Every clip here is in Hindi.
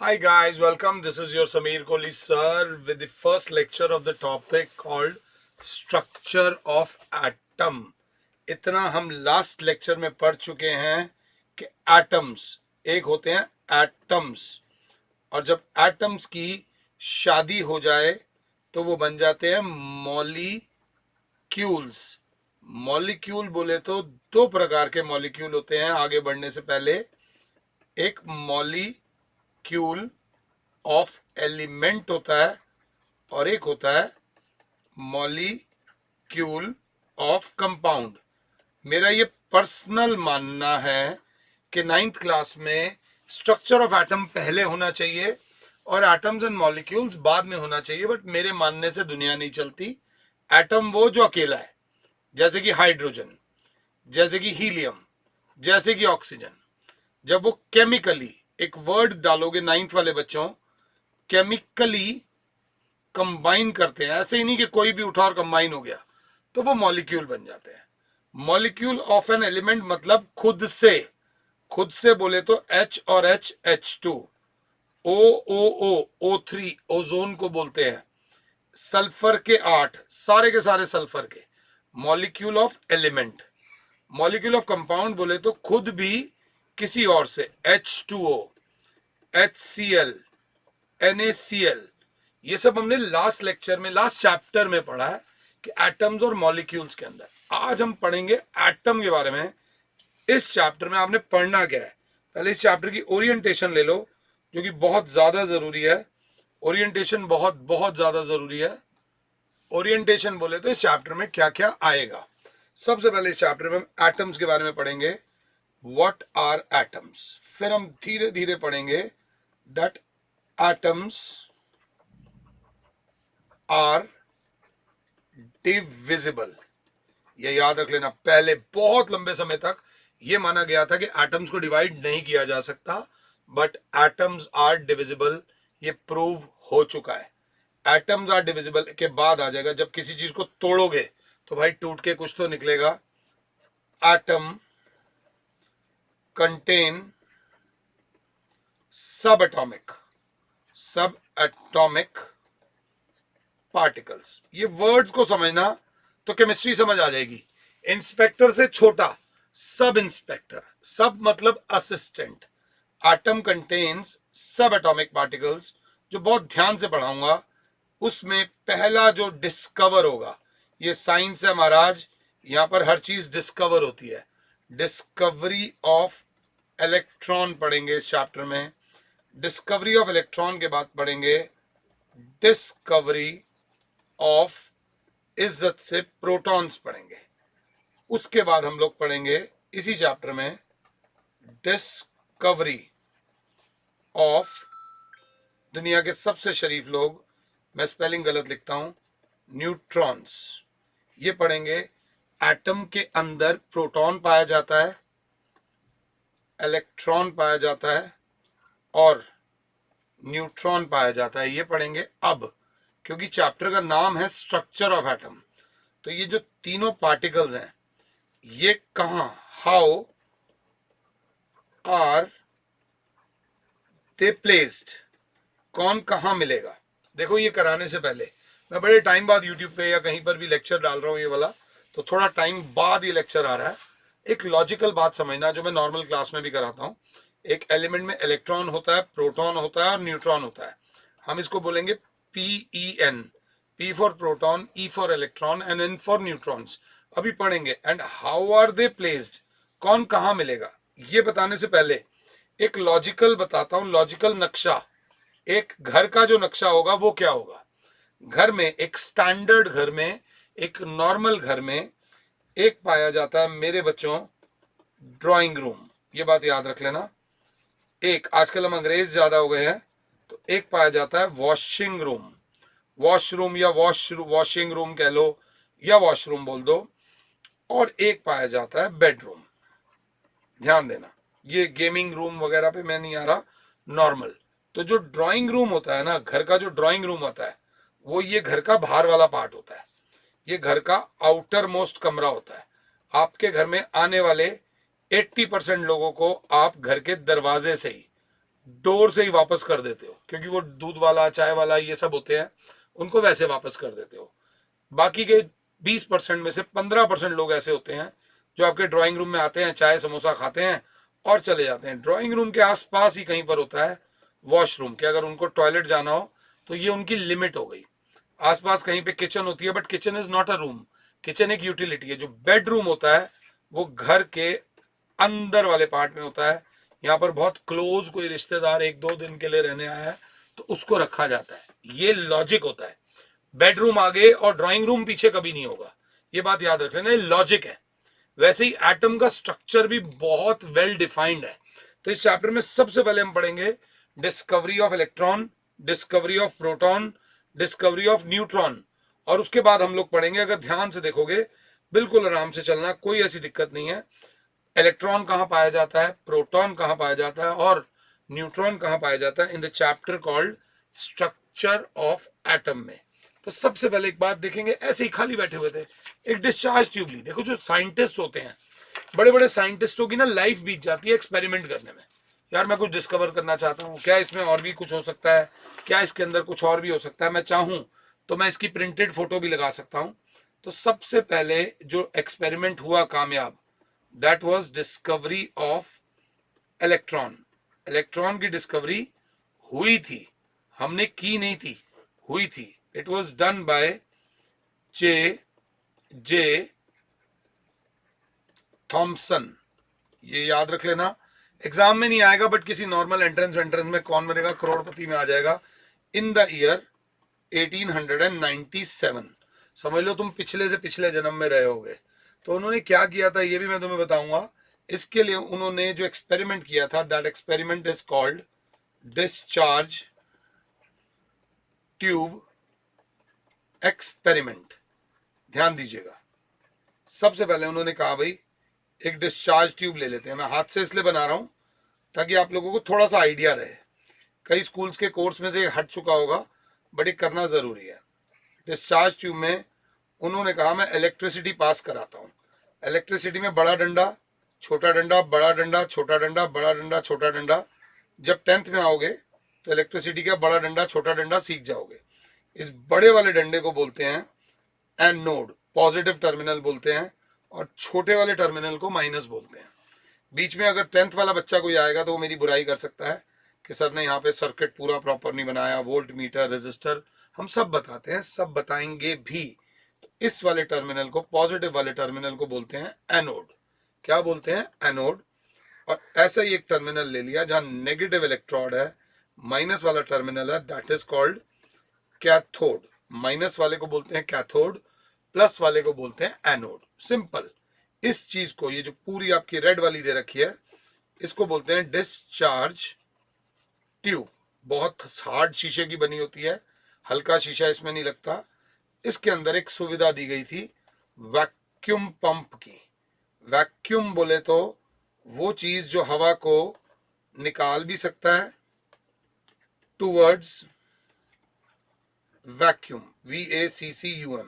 Hi guys, welcome. This is your Sameer Kohli sir with the first lecture of the topic called Structure of Atom. इतना हम लास्ट लेक्चर में पढ़ चुके हैं कि एटम्स एक होते हैं एटम्स, और जब एटम्स की शादी हो जाए तो वो बन जाते हैं मॉलिक्यूल्स। मॉलिक्यूल बोले तो दो प्रकार के मॉलिक्यूल होते हैं। आगे बढ़ने से पहले, एक मॉलिक्यूल ऑफ एलिमेंट होता है और एक होता है मॉलिक्यूल ऑफ कंपाउंड। मेरा ये पर्सनल मानना है कि नाइन्थ क्लास में स्ट्रक्चर ऑफ एटम पहले होना चाहिए और एटम्स एंड मॉलिक्यूल्स बाद में होना चाहिए, बट मेरे मानने से दुनिया नहीं चलती। एटम वो जो अकेला है, जैसे कि हाइड्रोजन, जैसे कि हीलियम, जैसे कि ऑक्सीजन। जब वो केमिकली, एक वर्ड डालोगे नाइन्थ वाले बच्चों, केमिकली कंबाइन करते हैं, ऐसे ही नहीं कि कोई भी उठा और कंबाइन हो गया, तो वो मॉलिक्यूल बन जाते हैं। मॉलिक्यूल ऑफ एन एलिमेंट मतलब खुद से बोले तो H और H2, O3 ओजोन को बोलते हैं, सल्फर के 8, सारे के सारे सल्फर के। Molecule of element. Molecule of compound बोले तो खुद भी किसी और से, H2O, HCl, NaCl। ये सब हमने लास्ट लेक्चर में, लास्ट चैप्टर में पढ़ा है कि एटम्स और मॉलिक्यूल्स के अंदर। आज हम पढ़ेंगे एटम के बारे में। इस चैप्टर में आपने पढ़ना क्या है, पहले इस चैप्टर की ओरिएंटेशन ले लो, जो कि बहुत ज्यादा जरूरी है। ओरिएंटेशन बहुत बहुत ज्यादा जरूरी है। ओरिएंटेशन बोले तो इस चैप्टर में क्या क्या आएगा। सबसे पहले इस चैप्टर में हम एटम्स के बारे में पढ़ेंगे, व्हाट आर एटम्स। फिर हम धीरे धीरे पढ़ेंगे दैट एटम्स आर डिविजिबल। ये याद रख लेना, पहले बहुत लंबे समय तक ये माना गया था कि एटम्स को डिवाइड नहीं किया जा सकता, बट एटम्स आर डिविजिबल। ये प्रूव हो चुका है। एटम्स आर डिविजिबल के बाद आ जाएगा, जब किसी चीज को तोड़ोगे तो भाई टूट के कुछ तो निकलेगा। एटम कंटेन सब एटॉमिक पार्टिकल्स। ये वर्ड्स को समझना तो केमिस्ट्री समझ आ जाएगी। इंस्पेक्टर से छोटा, सब इंस्पेक्टर, सब मतलब असिस्टेंट। एटम कंटेन्स सब एटॉमिक पार्टिकल्स, जो बहुत ध्यान से पढ़ाऊंगा। उसमें पहला जो डिस्कवर होगा, ये साइंस है महाराज, यहां पर हर चीज डिस्कवर होती है। डिस्कवरी ऑफ इलेक्ट्रॉन पढ़ेंगे इस चैप्टर में। डिस्कवरी ऑफ इलेक्ट्रॉन के बाद पढ़ेंगे डिस्कवरी ऑफ, इज्जत से प्रोटॉन्स पढ़ेंगे। उसके बाद हम लोग पढ़ेंगे इसी चैप्टर में डिस्कवरी ऑफ दुनिया के सबसे शरीफ लोग, मैं स्पेलिंग गलत लिखता हूं, न्यूट्रॉन्स। ये पढ़ेंगे। एटम के अंदर प्रोटॉन पाया जाता है, इलेक्ट्रॉन पाया जाता है और न्यूट्रॉन पाया जाता है। ये पढ़ेंगे अब, क्योंकि चैप्टर का नाम है स्ट्रक्चर ऑफ एटम। तो ये जो तीनों पार्टिकल्स हैं, ये कहां, हाउ आर दे प्लेस्ड, कौन कहां मिलेगा। देखो, ये कराने से पहले मैं बड़े टाइम बाद यूट्यूब पे या कहीं पर भी लेक्चर डाल रहा हूं ये वाला, तो थोड़ा टाइम बाद ये लेक्चर आ रहा है। एक लॉजिकल बात समझना, जो मैं नॉर्मल क्लास में भी कराता हूं। एक एलिमेंट में इलेक्ट्रॉन होता है, प्रोटॉन होता है और न्यूट्रॉन होता है। हम इसको बोलेंगे PEN, P for proton, E for electron and N for neutrons. अभी पढ़ेंगे। And how are they placed, कौन कहां मिलेगा। ये बताने से पहले एक लॉजिकल बताता हूं, लॉजिकल नक्शा। एक घर का जो नक्शा होगा वो क्या होगा। घर में, एक स्टैंडर्ड घर में, एक नॉर्मल घर में एक पाया जाता है मेरे बच्चों, ड्राइंग रूम। ये बात याद रख लेना। एक, आजकल हम अंग्रेज ज्यादा हो गए हैं, तो एक पाया जाता है वॉशिंग रूम, वॉशरूम या वॉशिंग रूम कह लो या वॉशरूम बोल दो। और एक पाया जाता है बेडरूम। ध्यान देना, ये गेमिंग रूम वगैरह पे मैं नहीं आ रहा, नॉर्मल। तो जो ड्राइंग रूम होता है ना, घर का जो ड्राइंग रूम होता है, वो ये घर का बाहर वाला पार्ट होता है। ये घर का आउटर मोस्ट कमरा होता है। आपके घर में आने वाले 80% लोगों को आप घर के दरवाजे से ही, डोर से ही वापस कर देते हो, क्योंकि वो दूध वाला चाय वाला ये सब होते हैं, उनको वैसे वापस कर देते हो। बाकी के 20% में से 15% लोग ऐसे होते हैं जो आपके ड्राइंग रूम में आते हैं, चाय समोसा खाते हैं और चले जाते हैं। ड्राइंग रूम के आसपास ही कहीं पर होता है वॉशरूम, कि अगर उनको टॉयलेट जाना हो तो ये उनकी लिमिट हो गई। आसपास कहीं पे किचन होती है, but kitchen is not a room. Kitchen एक यूटिलिटी है। जो बेडरूम होता है वो घर के अंदर वाले पार्ट में होता है। यहाँ पर बहुत क्लोज कोई रिश्तेदार 1-2 दिन के लिए रहने आया है तो उसको रखा जाता है। ये लॉजिक होता है। बेडरूम आगे और ड्राइंग रूम पीछे कभी नहीं होगा, ये बात याद रख लेना, ये लॉजिक है। वैसे ही एटम का स्ट्रक्चर भी बहुत वेल डिफाइंड है। तो इस चैप्टर में सबसे पहले हम पढ़ेंगे discovery of electron, discovery of proton, discovery of neutron, और उसके बाद हम लोग पढ़ेंगे, अगर ध्यान से देखोगे, बिल्कुल आराम से चलना, कोई ऐसी दिक्कत नहीं है, इलेक्ट्रॉन कहां पाया जाता है, प्रोटॉन कहां पाया जाता है और न्यूट्रॉन कहां पाया जाता है in the chapter called structure of atom में। तो सबसे पहले एक बात देखेंगे, ऐसे ही खाली बैठे हुए थे, एक डिस्चार्ज ट्यूब ली। देखो जो साइंटिस्ट होते हैं, बड़े बड़े साइंटिस्टों की ना लाइफ बीत जाती है एक्सपेरिमेंट करने में। यार मैं कुछ डिस्कवर करना चाहता हूँ, क्या इसमें और भी कुछ हो सकता है, क्या इसके अंदर कुछ और भी हो सकता है, मैं चाहूँ तो मैं इसकी प्रिंटेड फोटो भी लगा सकता हूँ। तो सबसे पहले जो एक्सपेरिमेंट हुआ कामयाब, that was discovery of electron. Electron की डिस्कवरी हुई थी, हमने की नहीं थी, हुई थी। It was done by J Thomson. ये याद रख लेना, एग्जाम में नहीं आएगा बट किसी नॉर्मल एंट्रेंस में कौन बनेगा करोड़पति में आ जाएगा। इन द ईयर 1897, समझ लो तुम पिछले से पिछले जन्म में रहे होगे। तो उन्होंने क्या किया था ये भी मैं तुम्हें बताऊंगा। इसके लिए उन्होंने जो एक्सपेरिमेंट किया था, that experiment is called discharge tube experiment. ध्यान दीजिएगा, सबसे पहले उन्होंने कहा भाई एक डिस्चार्ज ट्यूब ले लेते हैं। मैं हाथ से इसलिए बना रहा हूं ताकि आप लोगों को थोड़ा सा आइडिया रहे। कई स्कूल्स के कोर्स में से हट चुका होगा बट ये करना जरूरी है। डिस्चार्ज ट्यूब में उन्होंने कहा मैं इलेक्ट्रिसिटी पास कराता हूँ। इलेक्ट्रिसिटी में बड़ा डंडा, छोटा डंडा, बड़ा डंडा, छोटा डंडा, बड़ा डंडा, छोटा डंडा। जब 10th में आओगे तो इलेक्ट्रिसिटी का बड़ा डंडा छोटा डंडा सीख जाओगे। इस बड़े वाले डंडे को बोलते हैं एनोड, पॉजिटिव टर्मिनल बोलते हैं, और छोटे वाले टर्मिनल को माइनस बोलते हैं। बीच में अगर 10th वाला बच्चा कोई आएगा तो वो मेरी बुराई कर सकता है कि सर ने यहाँ पे सर्किट पूरा प्रॉपर नहीं बनाया, वोल्ट मीटर, रेजिस्टर, हम सब बताते हैं, सब बताएंगे भी। तो इस वाले टर्मिनल को, पॉजिटिव वाले टर्मिनल को बोलते हैं एनोड। क्या बोलते हैं? एनोड। और ऐसा ही एक टर्मिनल ले लिया जहां नेगेटिव इलेक्ट्रोड है, माइनस वाला टर्मिनल है, that is called cathode. Minus वाले को बोलते हैं कैथोड, प्लस वाले को बोलते हैं एनोड। सिंपल। इस चीज को, ये जो पूरी आपकी रेड वाली दे रखी है, इसको बोलते हैं डिस्चार्ज ट्यूब। बहुत हार्ड शीशे की बनी होती है, हल्का शीशा इसमें नहीं लगता। इसके अंदर एक सुविधा दी गई थी वैक्यूम पंप की। वैक्यूम बोले तो वो चीज जो हवा को निकाल भी सकता है, टूवर्ड्स वैक्यूम, VACCUM।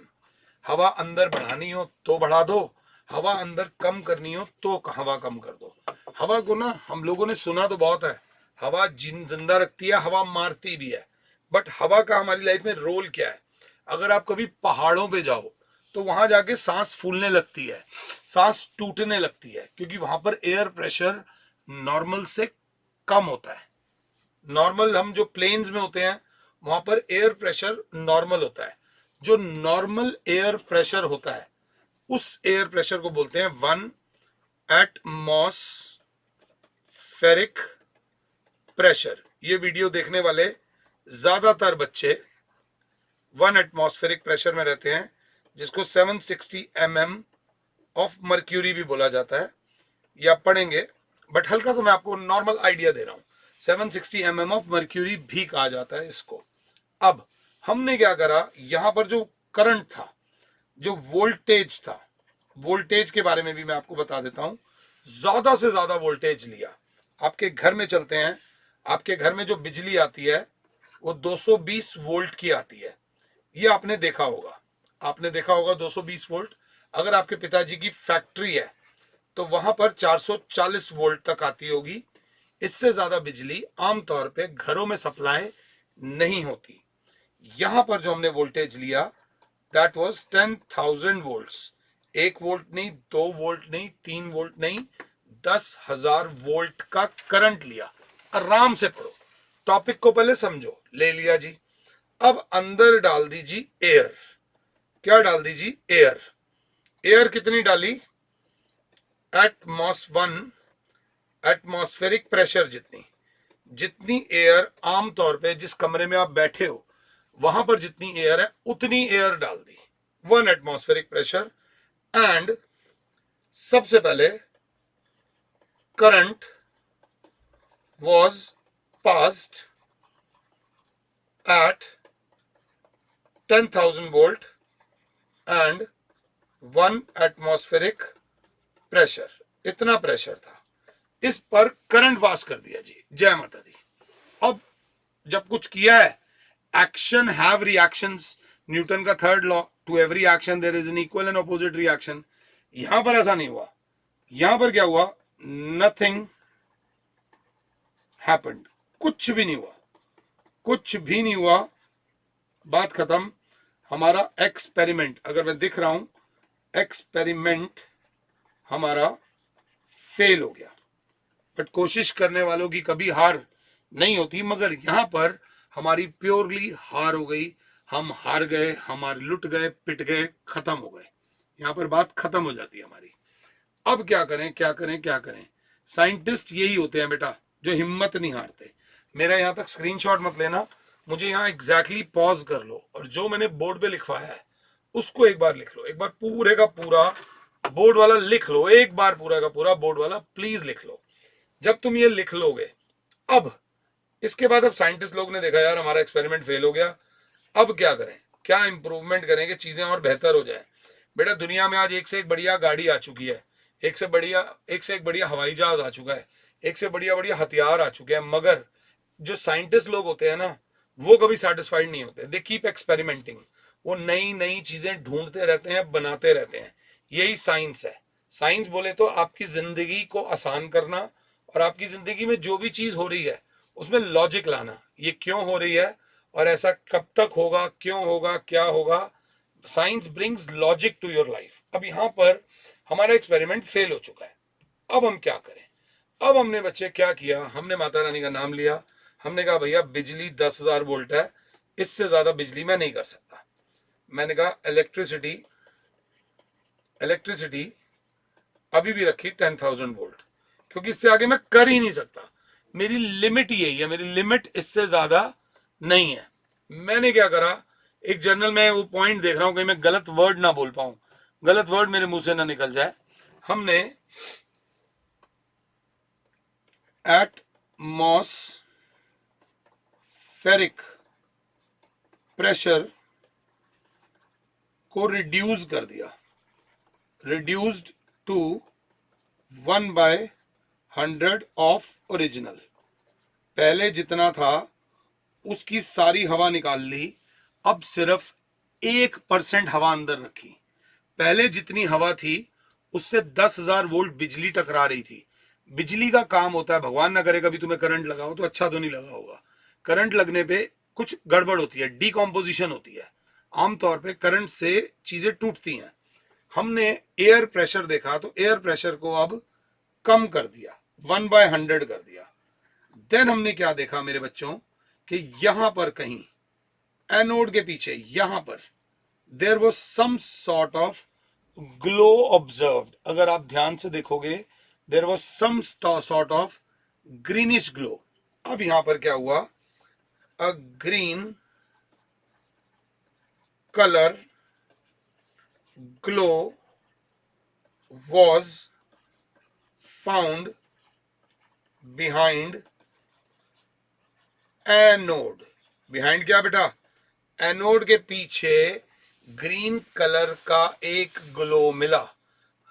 हवा अंदर बढ़ानी हो तो बढ़ा दो, हवा अंदर कम करनी हो तो हवा कम कर दो। हवा को ना हम लोगों ने सुना तो बहुत है, हवा जिंदा रखती है, हवा मारती भी है, बट हवा का हमारी लाइफ में रोल क्या है? अगर आप कभी पहाड़ों पे जाओ तो वहां जाके सांस फूलने लगती है, सांस टूटने लगती है, क्योंकि वहां पर एयर प्रेशर नॉर्मल से कम होता है। नॉर्मल हम जो प्लेन्स में होते हैं वहां पर एयर प्रेशर नॉर्मल होता है। जो नॉर्मल एयर प्रेशर होता है उस एयर प्रेशर को बोलते हैं 1 एटमॉस्फेरिक प्रेशर। ये वीडियो देखने वाले ज्यादातर बच्चे 1 एटमॉस्फेरिक प्रेशर में रहते हैं, जिसको 760 mm ऑफ मर्क्यूरी भी बोला जाता है। ये आप पढ़ेंगे, बट हल्का सा मैं आपको नॉर्मल आइडिया दे रहा हूं। 760 mm ऑफ मर्क्यूरी भी कहा जाता है इसको। अब हमने क्या करा, यहां पर जो करंट था, जो वोल्टेज था, वोल्टेज के बारे में भी मैं आपको बता देता हूं। ज्यादा से ज्यादा वोल्टेज लिया। आपके घर में चलते हैं, आपके घर में जो बिजली आती है वो 220 वोल्ट की आती है। ये आपने देखा होगा, आपने देखा होगा 220 वोल्ट। अगर आपके पिताजी की फैक्ट्री है तो वहां पर 440 वोल्ट तक आती होगी। इससे ज्यादा बिजली आमतौर पे घरों में सप्लाई नहीं होती। यहां पर जो हमने वोल्टेज लिया दैट वाज 10,000 वोल्ट्स। 1 वोल्ट नहीं, 2 वोल्ट नहीं, 3 वोल्ट नहीं, 10,000 वोल्ट का करंट लिया। आराम से पढ़ो, टॉपिक को पहले समझो। ले लिया जी। अब अंदर डाल दीजिए एयर। क्या डाल दीजिए? एयर। एयर कितनी डाली? एटमॉस्फेरिक प्रेशर जितनी। जितनी एयर आमतौर पे जिस कमरे में आप बैठे हो वहां पर जितनी एयर है उतनी एयर डाल दी। 1 एटमॉस्फेरिक प्रेशर। एंड सबसे पहले current was passed at 10,000 volt and 1 atmospheric pressure. इतना प्रेशर था, इस पर करंट पास कर दिया जी। जय माता दी। अब जब कुछ किया है, एक्शन हैव रिएक्शंस, न्यूटन का third law, to every action there is an equal and opposite reaction. यहां पर ऐसा नहीं हुआ। यहां पर क्या हुआ? Nothing happened. कुछ भी नहीं हुआ, कुछ भी नहीं हुआ, बात खत्म। हमारा एक्सपेरिमेंट, अगर मैं दिख रहा हूं, एक्सपेरिमेंट हमारा फेल हो गया। बट कोशिश करने वालों की कभी हार नहीं होती, मगर यहां पर हमारी प्योरली हार हो गई। हम हार गए, हमारे लुट गए, पिट गए, खत्म हो गए। यहां पर बात खत्म हो जाती है हमारी। अब क्या करें, क्या करें, क्या करें? साइंटिस्ट यही होते हैं बेटा, जो हिम्मत नहीं हारते। मेरा यहां तक स्क्रीनशॉट मत लेना, मुझे यहां एग्जैक्टली पॉज कर लो और जो मैंने बोर्ड पे लिखवाया है उसको एक बार लिख लो। एक बार पूरे का पूरा बोर्ड वाला लिख लो, एक बार पूरा का पूरा बोर्ड वाला प्लीज लिख लो। जब तुम ये लिख लोगे, अब इसके बाद अब साइंटिस्ट लोग ने देखा यार हमारा एक्सपेरिमेंट फेल हो गया, अब क्या करें, क्या इंप्रूवमेंट करें कि चीजें और बेहतर हो जाए। बेटा दुनिया में आज एक से एक बढ़िया गाड़ी आ चुकी है, एक से एक बढ़िया हवाई जहाज आ चुका है, एक से बढ़िया बढ़िया हथियार आ चुके हैं, मगर जो साइंटिस्ट लोग होते हैं ना, वो कभी सेटिस्फाइड नहीं होते। They keep experimenting. वो नई नई चीजें ढूंढते रहते हैं, बनाते रहते हैं। यही साइंस है। साइंस बोले तो आपकी जिंदगी को आसान करना और आपकी जिंदगी में जो भी चीज हो रही है उसमें लॉजिक लाना। ये क्यों हो रही है और ऐसा कब तक होगा, क्यों होगा, क्या होगा। Science brings logic to your life. अब यहां पर हमारा एक्सपेरिमेंट फेल हो चुका है, अब हम क्या करें? अब हमने बच्चे क्या किया, हमने माता रानी का नाम लिया। हमने कहा भैया बिजली 10,000 वोल्ट है, इससे ज्यादा बिजली मैं नहीं कर सकता। मैंने कहा इलेक्ट्रिसिटी अभी भी रखी 10,000 वोल्ट, क्योंकि इससे आगे मैं कर ही नहीं सकता। मेरी लिमिट यही है, मेरी लिमिट इससे ज्यादा नहीं है। मैंने क्या करा, एक जर्नल में वो पॉइंट देख रहा हूं कहीं मैं गलत वर्ड ना बोल पाऊं, गलत वर्ड मेरे मुंह से ना निकल जाए। हमने एटमॉस्फेरिक प्रेशर को रिड्यूस कर दिया, रिड्यूस्ड टू 1/100 ऑफ ओरिजिनल। पहले जितना था उसकी सारी हवा निकाल ली, अब सिर्फ 1% हवा अंदर रखी। पहले जितनी हवा थी उससे 10,000 वोल्ट बिजली टकरा रही थी। बिजली का काम होता है, भगवान ना करे कभी तुम्हें करंट लगाओ तो अच्छा तो नहीं लगा होगा, करंट लगने पे कुछ गड़बड़ होती है, डीकॉम्पोजिशन होती है। आमतौर पे करंट से चीजें टूटती हैं। हमने एयर प्रेशर देखा तो एयर प्रेशर को अब कम कर दिया, 1/100 कर दिया। देन हमने क्या देखा मेरे बच्चों, कि यहां पर कहीं एनोड के पीछे यहां पर there was some sort of glow observed. अगर आप ध्यान से देखोगे there was some sort of greenish glow. अब यहां पर क्या हुआ, a green colour glow was found behind anode. Behind क्या बेटा? एनोड के पीछे ग्रीन कलर का एक ग्लो मिला।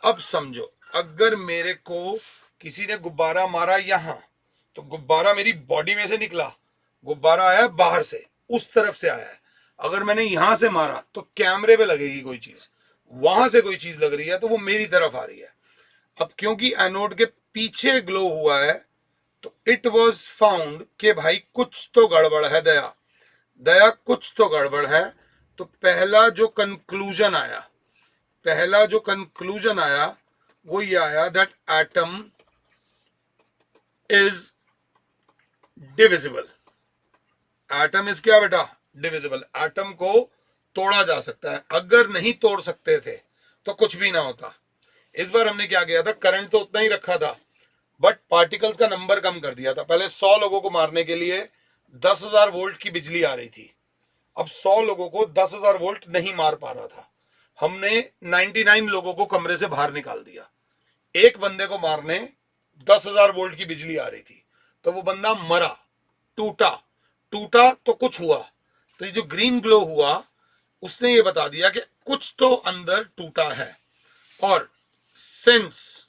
अब समझो, अगर मेरे को किसी ने गुब्बारा मारा यहां, तो गुब्बारा मेरी बॉडी में से निकला, गुब्बारा आया बाहर से, उस तरफ से आया है। अगर मैंने यहां से मारा तो कैमरे पे लगेगी कोई चीज, वहां से कोई चीज लग रही है तो वो मेरी तरफ आ रही है। अब क्योंकि एनोड के पीछे ग्लो हुआ है तो इट वॉज फाउंड कि भाई कुछ तो गड़बड़ है दया, दया कुछ तो गड़बड़ है। तो पहला जो कंक्लूजन आया वो ये आया that atom is divisible. Atom is क्या बेटा? डिविजिबल। एटम को तोड़ा जा सकता है, अगर नहीं तोड़ सकते थे तो कुछ भी ना होता। इस बार हमने क्या किया था, करंट तो उतना ही रखा था बट पार्टिकल्स का नंबर कम कर दिया था। पहले 100 लोगों को मारने के लिए 10,000 वोल्ट की बिजली आ रही थी, अब 100 लोगों को 10,000 वोल्ट नहीं मार पा रहा था, हमने 99 लोगों को कमरे से बाहर निकाल दिया। एक बंदे को मारने 10,000 वोल्ट की बिजली आ रही थी, तो वो बंदा मरा, टूटा। टूटा तो कुछ हुआ, तो ये जो ग्रीन ग्लो हुआ उसने ये बता दिया कि कुछ तो अंदर टूटा है। और since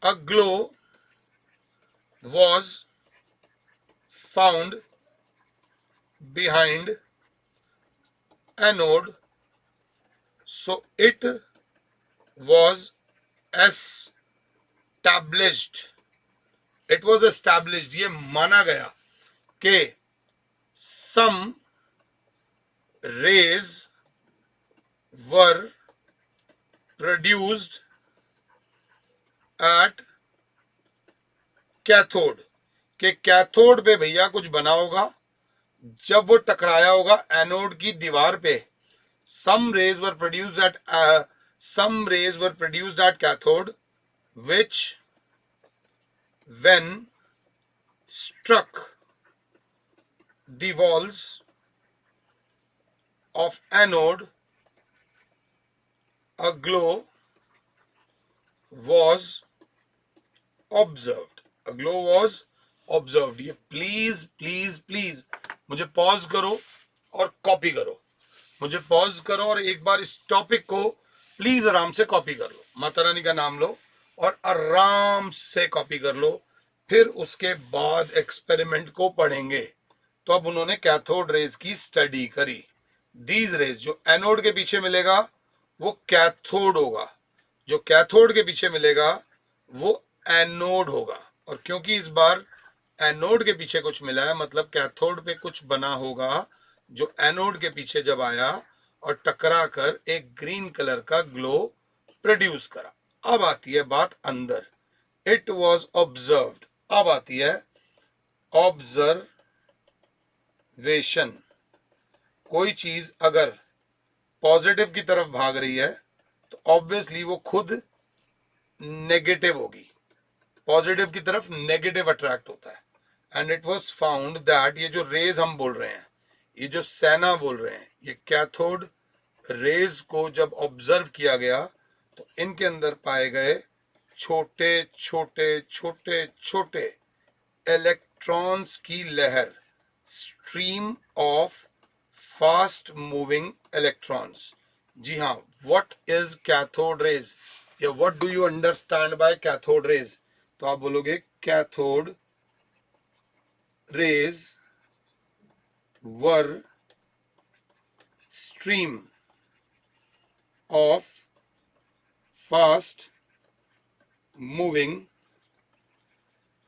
a glow was found behind anode, so it was established, ये माना गया कि some rays were produced at cathode, के कैथोड पे भैया कुछ बना होगा जब वो टकराया होगा एनोड की दीवार पे। some rays were produced at cathode which when struck the walls of anode a glow was observed, ये प्लीज प्लीज प्लीज मुझे पॉज करो और कॉपी करो, मुझे पॉज करो और एक बार इस टॉपिक को प्लीज आराम से कॉपी कर लो, माता रानी का नाम लो और आराम से कॉपी कर लो, फिर उसके बाद एक्सपेरिमेंट को पढ़ेंगे। तो अब उन्होंने कैथोड रेज की स्टडी करी। दीज रेज, जो एनोड के पीछे मिलेगा वो कैथोड होगा, जो कैथोड के पीछे मिलेगा वो एनोड होगा। और क्योंकि इस बार एनोड के पीछे कुछ मिला है मतलब कैथोड पे कुछ बना होगा जो एनोड के पीछे जब आया और टकरा कर एक ग्रीन कलर का ग्लो प्रोड्यूस करा। अब आती है बात अंदर, इट वॉज ऑब्जर्व्ड। अब आती है ऑब्जर्वेशन। कोई चीज अगर पॉजिटिव की तरफ भाग रही है तो ऑब्वियसली वो खुद नेगेटिव होगी, पॉजिटिव की तरफ नेगेटिव अट्रैक्ट होता है। And it was found that ये जो रेज हम बोल रहे हैं, ये जो सेना बोल रहे हैं, ये कैथोड रेज को जब ऑब्जर्व किया गया तो इनके अंदर पाए गए छोटे छोटे छोटे छोटे इलेक्ट्रॉन्स की लहर, stream of fast moving electrons. जी हाँ, व्हाट इज कैथोड रेज या what do you understand by cathode rays? तो आप बोलोगे cathode rays were stream of fast moving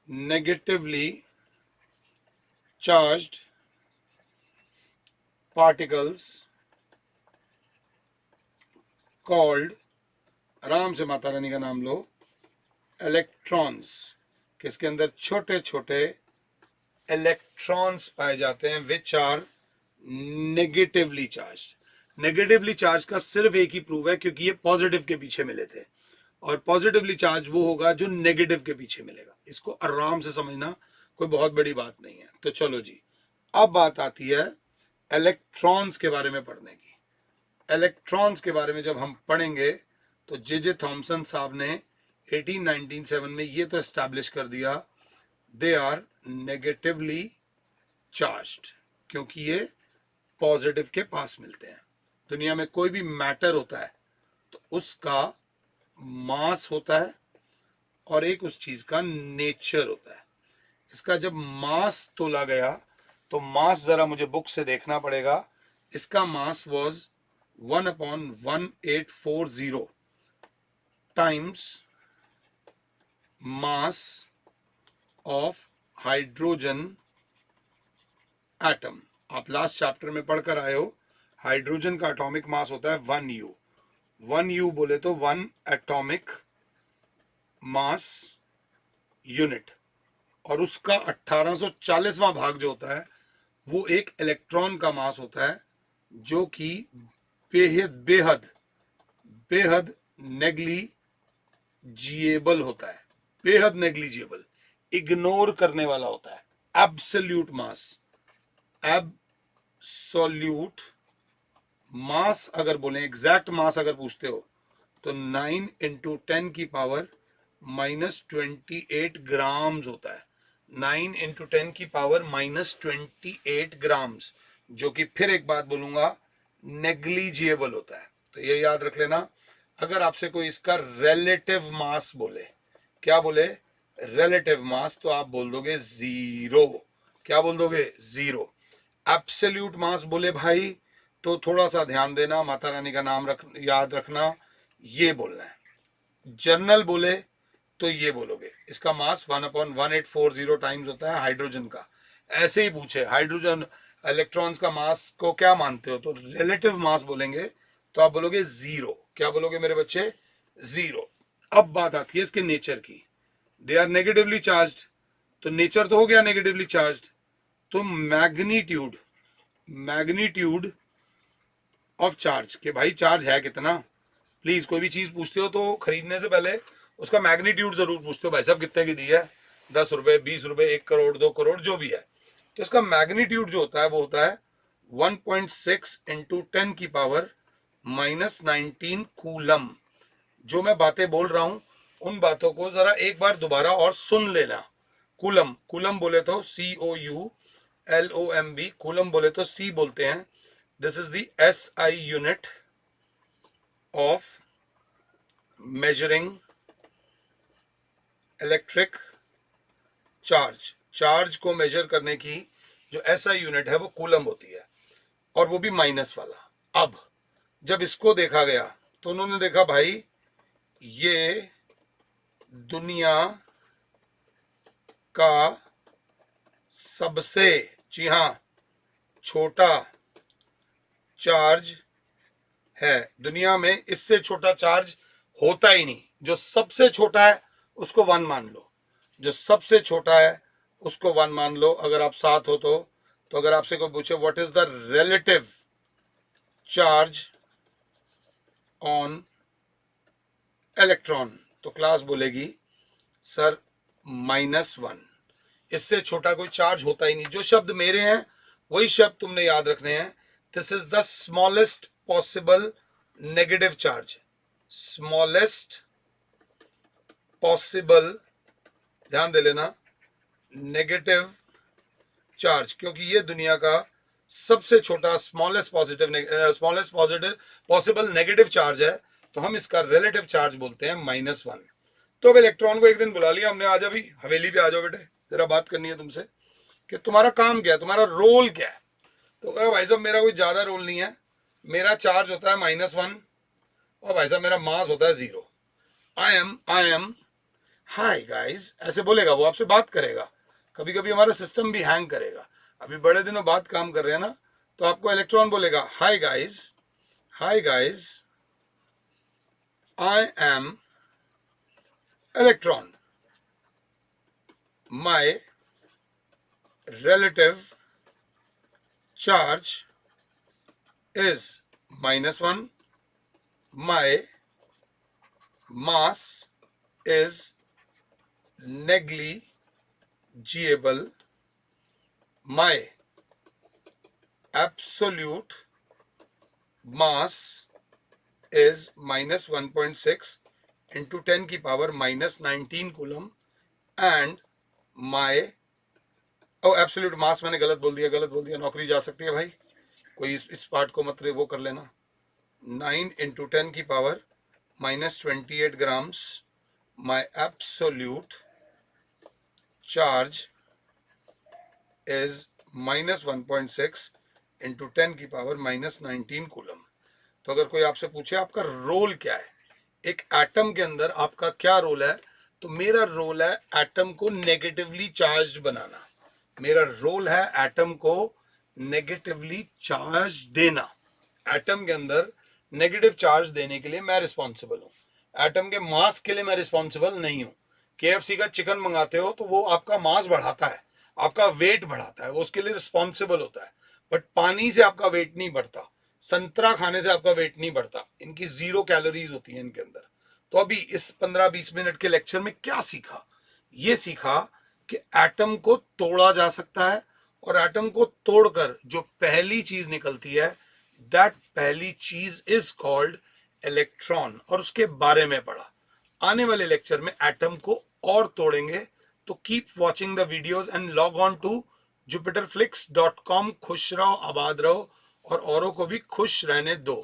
negatively charged particles called, आराम से माता रानी का नाम लो, इलेक्ट्रॉन्स। किसके अंदर छोटे छोटे इलेक्ट्रॉन्स पाए जाते हैं which are negatively charge. Negatively charge का सिर्फ एक ही प्रूव है क्योंकि ये पॉजिटिव के पीछे मिले थे, और पॉजिटिवली चार्ज वो होगा जो नेगेटिव के पीछे मिलेगा। इसको आराम से समझना, कोई बहुत बड़ी बात नहीं है। तो चलो जी, अब बात आती है इलेक्ट्रॉन्स के बारे में पढ़ने की। इलेक्ट्रॉन्स के बारे में जब हम पढ़ेंगे तो जे थॉमसन साहब ने 1897 में ये तो एस्टैब्लिश कर दिया दे आर नेगेटिवली चार्ज्ड, क्योंकि ये पॉजिटिव के पास मिलते हैं। दुनिया में कोई भी मैटर होता है तो उसका मास होता है और एक उस चीज का नेचर होता है। इसका जब मास तोला गया तो मास जरा मुझे बुक से देखना पड़ेगा, इसका mass was 1/1840 times mass of hydrogen atom. आप लास्ट चैप्टर में पढ़कर आए हो, हाइड्रोजन का एटॉमिक मास होता है 1U। 1U बोले तो 1 एटॉमिक मास यूनिट, और उसका 1840वां भाग जो होता है वो एक इलेक्ट्रॉन का मास होता है, जो कि बेहद बेहद बेहद नेग्लिजिएबल होता है, बेहद नेग्लिजिएबल, इग्नोर करने वाला होता है। एब्सोल्यूट मास, एब्सोल्यूट मास अगर बोले, एग्जैक्ट मास अगर पूछते हो तो 9 इंटू 10 की पावर -28 ग्राम्स होता है। 9 इंटू 10 की पावर -28 ग्राम्स, जो कि फिर एक बात बोलूंगा, नेग्लिजिएबल होता है। तो ये याद रख लेना। अगर आपसे कोई इसका रिलेटिव मास बोले, क्या बोले, रिलेटिव मास, तो आप बोल दोगे 0। क्या बोल दोगे, 0। एब्सोल्यूट मास बोले भाई तो थोड़ा सा ध्यान देना, माता रानी का नाम याद रखना, ये बोलना है। जनरल बोले तो ये बोलोगे, इसका मास 1/1840 टाइम्स होता है हाइड्रोजन का। ऐसे ही पूछे हाइड्रोजन इलेक्ट्रॉन्स का मास को क्या मानते हो, तो रिलेटिव मास बोलेंगे तो आप बोलोगे 0। क्या बोलोगे मेरे बच्चे, 0। अब बात आती है इसके नेचर की। दे आर नेगेटिवली चार्ज्ड, तो नेचर तो हो गया नेगेटिवली चार्ज्ड, तो मैग्नीट्यूड, मैग्नीट्यूड ऑफ चार्ज, कि भाई चार्ज है कितना। प्लीज कोई भी चीज पूछते हो तो खरीदने से पहले उसका मैग्नीट्यूड जरूर पूछते हो, भाई साहब कितने की दी है, 10 रुपए, 20 रुपए, 1 करोड़, 2 करोड़, जो भी है। तो इसका मैग्नीट्यूड जो होता है वो होता है 1.6 इंटू 10 की पावर -19 कूलम। जो मैं बातें बोल रहा हूं उन बातों को जरा एक बार दोबारा और सुन लेना। कूलम, कूलम बोले तो COULOMB, कूलम बोले तो C बोलते हैं। This is the SI unit of measuring electric charge. Charge को मेजर करने की जो SI यूनिट है वो कूलम होती है, और वो भी माइनस वाला। अब जब इसको देखा गया तो उन्होंने देखा भाई ये दुनिया का सबसे, जी हां, छोटा चार्ज है। दुनिया में इससे छोटा चार्ज होता ही नहीं। जो सबसे छोटा है उसको 1 मान लो, जो सबसे छोटा है उसको 1 मान लो। अगर आप साथ हो तो अगर आपसे कोई पूछे what is the relative charge on electron, तो क्लास बोलेगी सर -1। इससे छोटा कोई चार्ज होता ही नहीं। जो शब्द मेरे हैं वही शब्द तुमने याद रखने हैं। This is the smallest possible negative charge, smallest possible, ध्यान दे लेना, नेगेटिव चार्ज, क्योंकि ये दुनिया का सबसे छोटा स्मॉलेस्ट पॉसिबल नेगेटिव चार्ज है, तो हम इसका रिलेटिव चार्ज बोलते हैं -1। तो अब इलेक्ट्रॉन को एक दिन बुला लिया हमने, आ जा भी हवेली पे, आ जाओ बेटे, जरा बात करनी है तुमसे कि तुम्हारा काम क्या है, तुम्हारा रोल क्या है। तो कहा भाई साहब मेरा कोई ज्यादा रोल नहीं है, मेरा चार्ज होता है -1, और भाई साहब मेरा मास होता है 0। आई एम हाय गाइस, ऐसे बोलेगा वो, आपसे बात करेगा। कभी कभी हमारा सिस्टम भी हैंग करेगा। अभी बड़े दिनों बाद काम कर रहे हैं ना, तो आपको इलेक्ट्रॉन बोलेगा hi guys, I am electron, my relative charge is -1, my mass is negligible, my absolute mass is -1.6 into 10 की power -19 coulomb, and my absolute मास मैंने गलत बोल दिया, नौकरी जा सकती है भाई, कोई इस पार्ट को मत वो कर लेना। 9 इंटू 10 की power -28 grams, my absolute charge is -1.6 into 10 की पावर -19 कूलम। तो अगर कोई आपसे पूछे आपका रोल क्या है, एक एटम के अंदर आपका क्या रोल है, तो मेरा रोल है एटम को नेगेटिवली चार्ज बनाना, मेरा रोल है एटम को नेगेटिवली चार्ज देना। एटम के अंदर नेगेटिव चार्ज देने के लिए मैं रिस्पॉन्सिबल हूं। एटम के मास के लिए मैं रिस्पॉन्सिबल नहीं हूं। केएफसी का चिकन मंगाते हो तो वो आपका मास बढ़ाता है, आपका वेट बढ़ाता है, वो उसके लिए रिस्पॉन्सिबल होता है। बट पानी से आपका वेट नहीं बढ़ता, संतरा खाने से आपका वेट नहीं बढ़ता, इनकी 0 कैलोरीज होती है इनके अंदर। तो अभी इस 15-20 मिनट के लेक्चर में क्या सीखा? ये सीखा कि एटम को तोड़ा जा सकता है, और एटम को तोड़कर जो पहली चीज निकलती है, दैट पहली चीज इज कॉल्ड इलेक्ट्रॉन, और उसके बारे में पढ़ा। आने वाले लेक्चर में एटम को और तोड़ेंगे। तो keep watching the videos and log on to jupiterflix.com। खुश रहो, आबाद रहो, और औरों को भी खुश रहने दो।